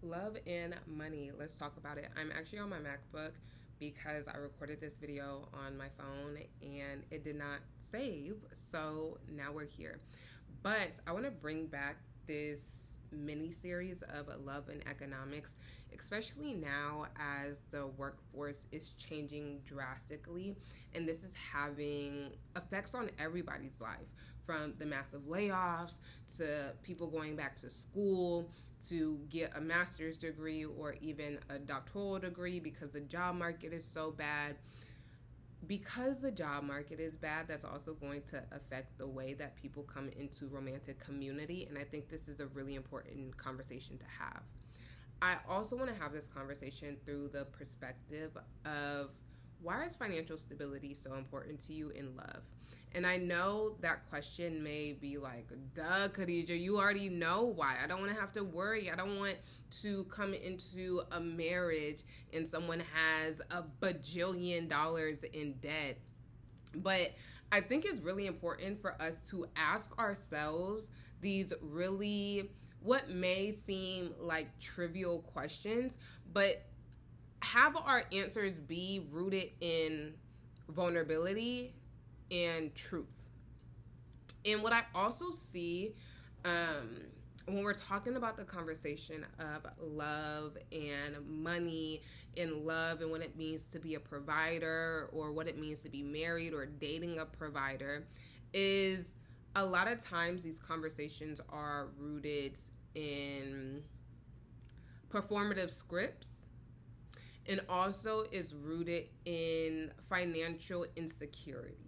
Love and money. Let's talk about it. I'm actually on my MacBook because I recorded this video on my phone and it did not save. So now we're here. But I want to bring back this mini series of love and economics, especially now as the workforce is changing drastically. And this is having effects on everybody's life, from the massive layoffs to people going back to school to get a master's degree or even a doctoral degree because the job market is so bad. Because the job market is bad, that's also going to affect the way that people come into romantic community. And I think this is a really important conversation to have. I also want to have this conversation through the perspective of, why is financial stability so important to you in love? And I know that question may be like, duh, Khadija, you already know why. I don't want to have to worry. I don't want to come into a marriage and someone has a bajillion dollars in debt. But I think it's really important for us to ask ourselves these really, what may seem like trivial questions, but have our answers be rooted in vulnerability and truth. And what I also see, when we're talking about the conversation of love and money and love and what it means to be a provider or what it means to be married or dating a provider, is a lot of times these conversations are rooted in performative scripts, and also is rooted in financial insecurity.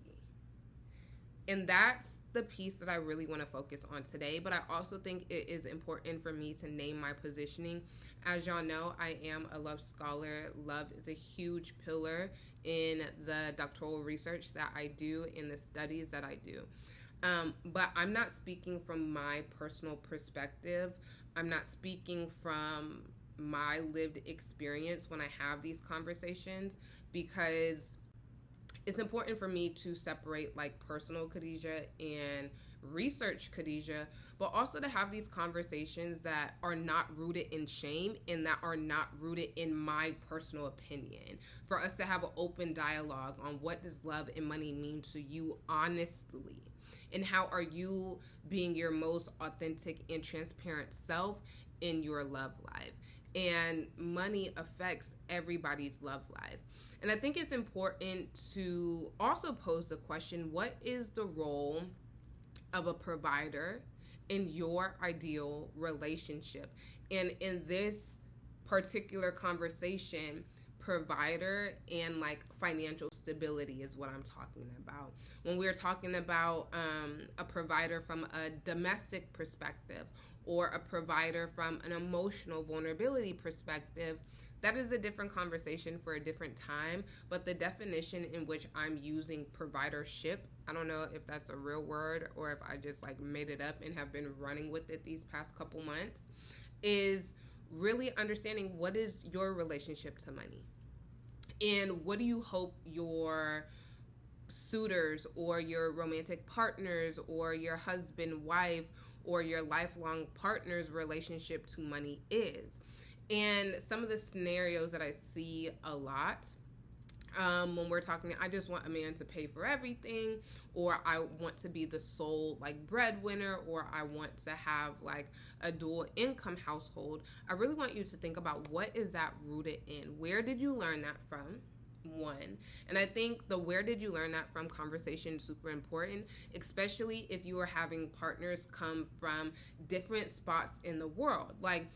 And that's the piece that I really want to focus on today. But I also think it is important for me to name my positioning. As y'all know, I am a love scholar. Love is a huge pillar in the doctoral research that I do, in the studies that I do. But I'm not speaking from my personal perspective. I'm not speaking from my lived experience when I have these conversations, because it's important for me to separate like personal Khadijah and research Khadijah, but also to have these conversations that are not rooted in shame and that are not rooted in my personal opinion. For us to have an open dialogue on, what does love and money mean to you honestly? And how are you being your most authentic and transparent self in your love life? And money affects everybody's love life. And I think it's important to also pose the question, what is the role of a provider in your ideal relationship? And in this particular conversation, provider and like financial stability is what I'm talking about. When we're talking about a provider from a domestic perspective, or a provider from an emotional vulnerability perspective, that is a different conversation for a different time. But the definition in which I'm using providership, I don't know if that's a real word or if I just like made it up and have been running with it these past couple months, is really understanding, what is your relationship to money? And what do you hope your suitors or your romantic partners or your husband, wife, or your lifelong partner's relationship to money is? And some of the scenarios that I see a lot, when we're talking, I just want a man to pay for everything, or I want to be the sole like breadwinner, or I want to have like a dual income household. I really want you to think about, what is that rooted in? Where did you learn that from? One. And I think the where did you learn that from conversation is super important, especially if you are having partners come from different spots in the world. Like,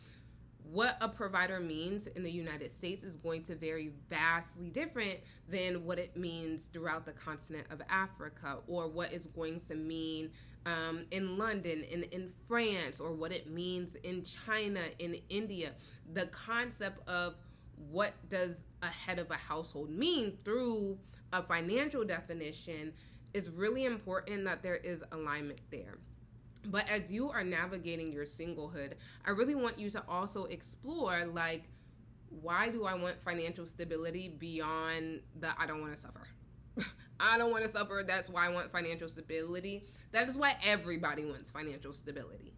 what a provider means in the United States is going to vary vastly different than what it means throughout the continent of Africa, or what is going to mean in London, in France, or what it means in China, in India. The concept of what does a head of a household mean through a financial definition is really important, that there is alignment there. But as you are navigating your singlehood, I really want you to also explore, like, why do I want financial stability beyond the I don't want to suffer? I don't want to suffer. That's why I want financial stability. That is why everybody wants financial stability.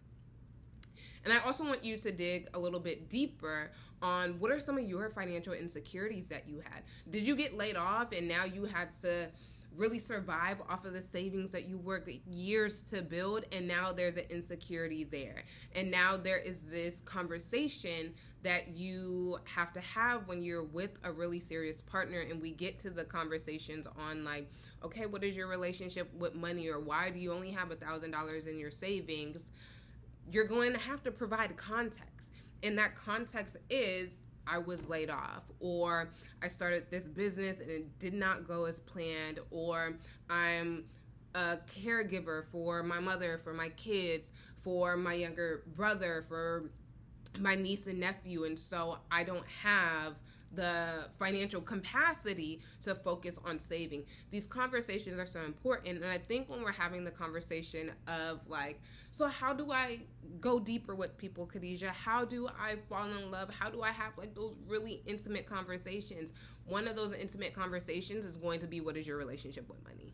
And I also want you to dig a little bit deeper on what are some of your financial insecurities that you had. Did you get laid off and now you had to really survive off of the savings that you worked years to build, and now there's an insecurity there, and now there is this conversation that you have to have when you're with a really serious partner, and we get to the conversations on like, okay, what is your relationship with money, or why do you only have $1,000 in your savings? You're going to have to provide context, and that context is, I was laid off, or I started this business and it did not go as planned, or I'm a caregiver for my mother, for my kids, for my younger brother, for my niece and nephew, and so I don't have the financial capacity to focus on saving. These conversations are so important, and I think when we're having the conversation of like, so how do I go deeper with people, Khadijah? How do I fall in love? How do I have like those really intimate conversations? One of those intimate conversations is going to be, what is your relationship with money?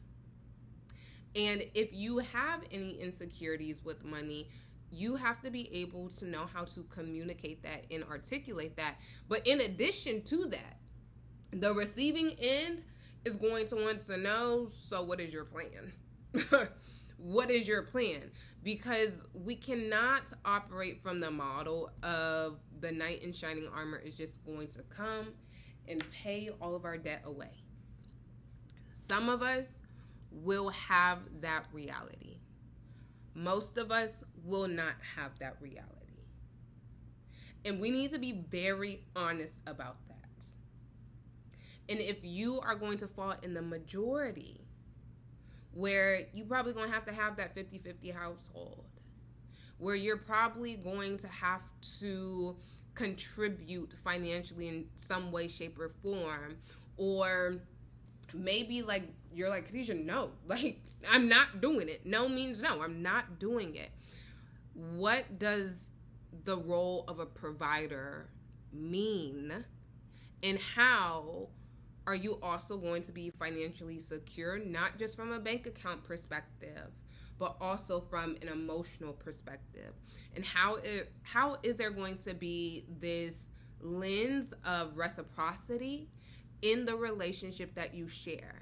And if you have any insecurities with money, you have to be able to know how to communicate that and articulate that. But in addition to that, the receiving end is going to want to know, so what is your plan? What is your plan? Because we cannot operate from the model of the knight in shining armor is just going to come and pay all of our debt away. Some of us will have that reality. Most of us will not have that reality. And we need to be very honest about that. And if you are going to fall in the majority, where you probably going to have that 50-50 household, where you're probably going to have to contribute financially in some way, shape, or form, or maybe like you're like, Khadijah, no, like I'm not doing it. No means no, I'm not doing it. What does the role of a provider mean, and how are you also going to be financially secure, not just from a bank account perspective, but also from an emotional perspective? And how is there going to be this lens of reciprocity in the relationship that you share?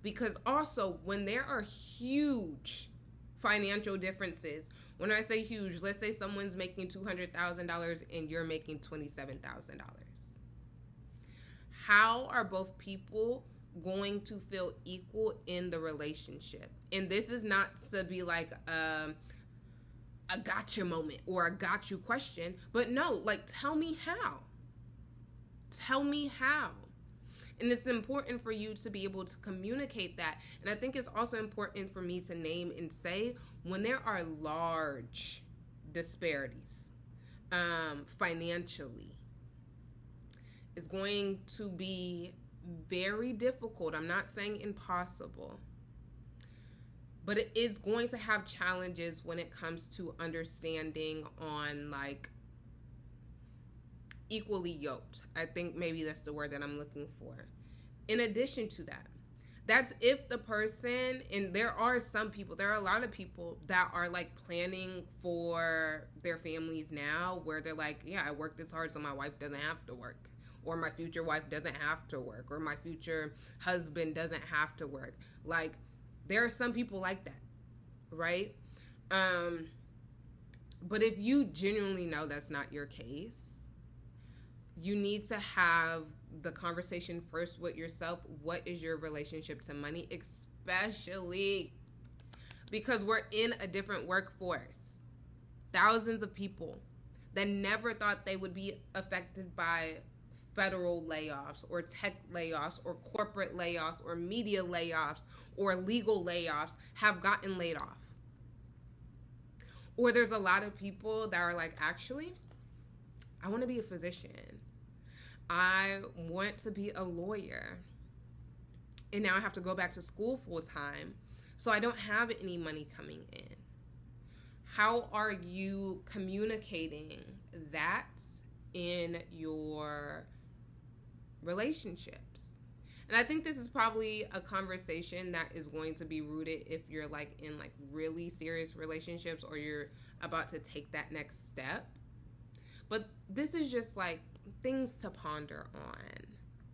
Because also, when there are huge financial differences, when I say huge, let's say someone's making $200,000 and you're making $27,000. How are both people going to feel equal in the relationship? And this is not to be like a gotcha moment or a got you question, but no, like, tell me how. Tell me how. And it's important for you to be able to communicate that. And I think it's also important for me to name and say when there are large disparities financially, it's going to be very difficult. I'm not saying impossible, but it is going to have challenges when it comes to understanding on like equally yoked. I think maybe that's the word that I'm looking for. In addition to that, that's if the person, and there are a lot of people that are like planning for their families now, where they're like, yeah, I worked this hard so my wife doesn't have to work, or my future wife doesn't have to work, or my future husband doesn't have to work. Like, there are some people like that, right? But if you genuinely know that's not your case, you need to have the conversation first with yourself. What is your relationship to money? Especially because we're in a different workforce. Thousands of people that never thought they would be affected by federal layoffs or tech layoffs or corporate layoffs or media layoffs or legal layoffs have gotten laid off. Or there's a lot of people that are like, actually, I want to be a physician. I want to be a lawyer. And now I have to go back to school full time, so I don't have any money coming in. How are you communicating that in your relationships? And I think this is probably a conversation that is going to be rooted if you're like in like really serious relationships or you're about to take that next step. But this is just like things to ponder on.